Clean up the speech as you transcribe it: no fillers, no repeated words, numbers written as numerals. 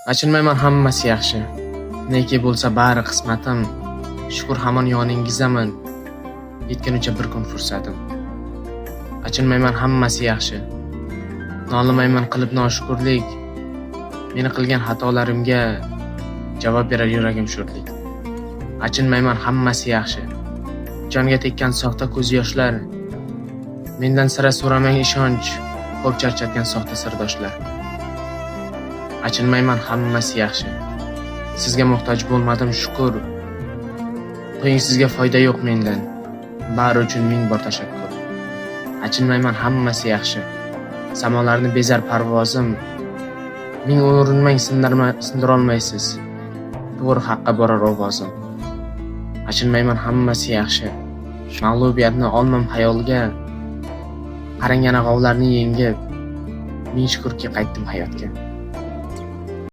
Achinmayman, hammasi yaxshi. Neki bo'lsa bari qismatim. Shukr hamon yoningizaman. Yetganicha bir kun fursatim. Achinmayman, hammasi yaxshi. Nolimayman qilib noshukurlik. Meni qilgan xatolarimga javob berar yuragim sho'rlik. Achinmayman, hammasi yaxshi. Jonga tekkan soxta ko'z yoshlar. Mendan sira so'ramang ishonch, ko'p charchatgan soxta sirdoshlar. Achinmayman, hammasi yaxshi. Sizga muhtoj bo'lmadim, shukr. Qo'ying, sizga foyda yo'q mendan. Bari uchun ming bor tashakkur. Achinmayman, hammasi yaxshi. Samolarni bezar parvozim. Ming urinmang, sindira olmaysiz. To'g'ri haqqa borar ovozim. Achinmayman, hammasi yaxshi. Mag'lubiyatni olmam xayolga. Qarang yana g'ovlarni yengib. Ming shukrki qaytdim hayotga.